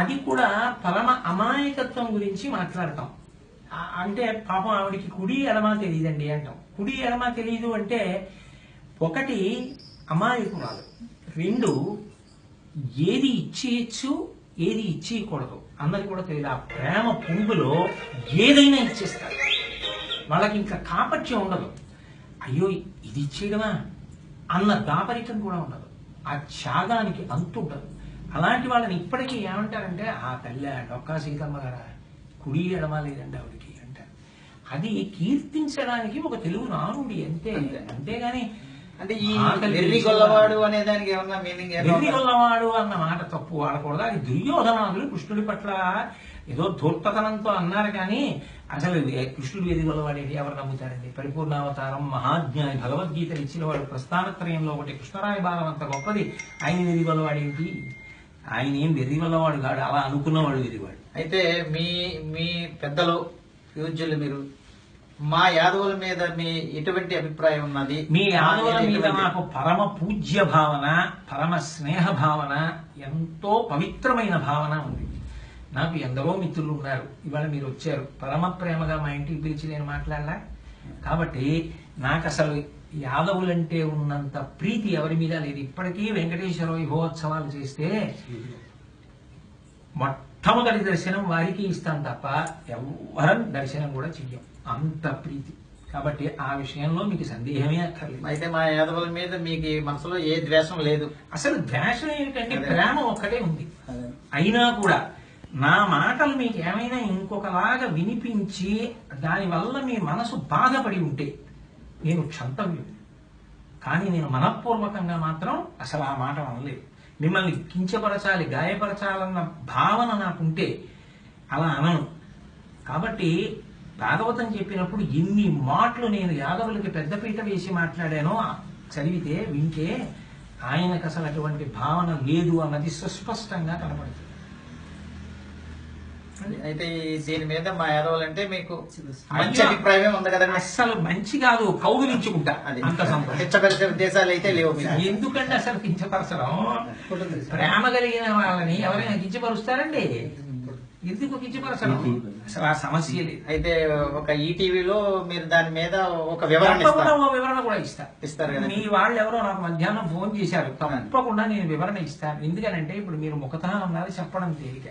అది కూడా పరమ అమాయకత్వం గురించి మాట్లాడతాం. అంటే పాపం ఆవిడికి కుడి ఎడమ తెలియదండి అంటాం. కుడి ఎడమ తెలియదు అంటే ఒకటి అమాయకురాలు, రెండు ఏది ఇచ్చేయచ్చు ఏది ఇచ్చేయకూడదు అన్నది కూడా తెలియదు. ఆ ప్రేమ పొంగులో ఏదైనా ఇచ్చేస్తారు. వాళ్ళకి ఇంకా కాపట్యం ఉండదు. అయ్యో ఇది ఇచ్చేయడమా అన్న దాపరికం కూడా ఉండదు. ఆ త్యాగానికి అంతు ఉండదు. అలాంటి వాళ్ళని ఇప్పటికీ ఏమంటారంటే ఆ తల్లి డొక్కా సీతమ్మ గారా, కుడి ఎడమ లేదండి ఆవిడికి అంటారు. అది కీర్తించడానికి ఒక తెలుగు నానుడి అంతే. అంతేగాని అంటే ఈ వెర్రి గొల్లవాడు అనే దానికి ఏమన్నా మీనింగ్? వెర్రి గొల్లవాడు అన్న మాట తప్పు వాడకూడదు. అది దుర్యోధనాదులు కృష్ణుడి పట్ల ఏదో ధూర్తతనంతో అన్నారు కానీ అసలు కృష్ణుడు వెర్రి గొల్లవాడేది ఎవరు నమ్ముతారండి? పరిపూర్ణావతారం మహాజ్ఞాని భగవద్గీతలు ఇచ్చిన వాడు, ప్రస్థానత్రయంలో ఒకటి కృష్ణరాయ బాలం అంత గొప్పది. ఆయన వెర్రి గొల్లవాడేంటి? ఆయన ఏం వెర్రి గొల్లవాడు కాడు, అలా అనుకున్నవాడు వెర్రివాడు. అయితే మీ మీ పెద్దలు పూజ్యులు మీరు మా యాదవుల మీద మీ ఎటువంటి అభిప్రాయం ఉన్నది? మీ యాదవుల మీద నాకు పరమ పూజ్య భావన, పరమ స్నేహ భావన, ఎంతో పవిత్రమైన భావన ఉంది. నాకు ఎందరో మిత్రులు ఉన్నారు. ఇవాళ మీరు వచ్చారు, పరమ ప్రేమగా మా ఇంటికి పిలిచి నేను మాట్లాడలా. కాబట్టి నాకు అసలు యాదవులంటే ఉన్నంత ప్రీతి ఎవరి మీద లేదు. ఇప్పటికీ వెంకటేశ్వర వైభవోత్సవాలు చేస్తే మొట్టమొదటి దర్శనం వారికి ఇస్తాం తప్ప ఎవరం దర్శనం కూడా చెయ్యం. అంత ప్రీతి. కాబట్టి ఆ విషయంలో మీకు సందేహమే అక్కర్లేదు. అయితే మా యాదవుల మీద మీకు మనసులో ఏ ద్వేషం లేదు? అసలు ద్వేషం ఏమిటంటే ప్రేమ ఒక్కటే ఉంది. అయినా కూడా నా మాటలు మీకు ఏమైనా ఇంకొకలాగా వినిపించి దానివల్ల మీ మనసు బాధపడి ఉంటే నేను క్షంతవ్యం. కానీ నేను మనఃపూర్వకంగా మాత్రం అసలు ఆ మాట అనలేదు. మిమ్మల్ని కించపరచాలి, గాయపరచాలన్న భావన నాకుంటే అలా అనను. కాబట్టి భాగవతం చెప్పినప్పుడు ఎన్ని మాటలు నేను యాదవులకి పెద్దపీట వేసి మాట్లాడానో చదివితే వింటే ఆయనకు అసలు అటువంటి భావన లేదు అన్నది సుస్పష్టంగా కనపడుతుంది. అయితే దీని మీద మా యాదవులు అంటే మీకు మంచి అభిప్రాయం ఉంది కదా? అసలు మంచి కాదు, కౌగులించుకుంటా. అది అంత కించపరిచే ఉద్దేశాలు అయితే లేవు. ఎందుకంటే అసలు కించపరచడం, ప్రేమ కలిగిన వాళ్ళని ఎవరైనా కించపరుస్తారండి? ఎందుకు కించపరచడం? అసలు ఆ సమస్య లేదు. అయితే ఒక ఈటీవీలో మీరు దాని మీద ఒక వివరణ కూడా ఇస్తారు కదా? మీ వాళ్ళు ఎవరో నాకు మధ్యాహ్నం ఫోన్ చేశారు, తప్పకుండా నేను వివరణ ఇస్తాను. ఎందుకనంటే ఇప్పుడు మీరు ముఖతః ఉన్నది చెప్పడం తేలిక,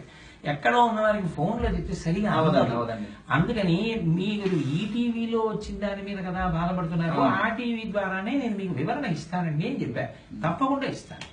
ఎక్కడో ఉన్న వారికి ఫోన్లో చెప్తే సరిగా అవదండి. అందుకని మీరు ఈ టీవీలో వచ్చిన దాని మీద కదా బాధపడుతున్నారు, ఆ టీవీ ద్వారానే నేను మీకు వివరణ ఇస్తానండి అని చెప్పాను. తప్పకుండా ఇస్తాను.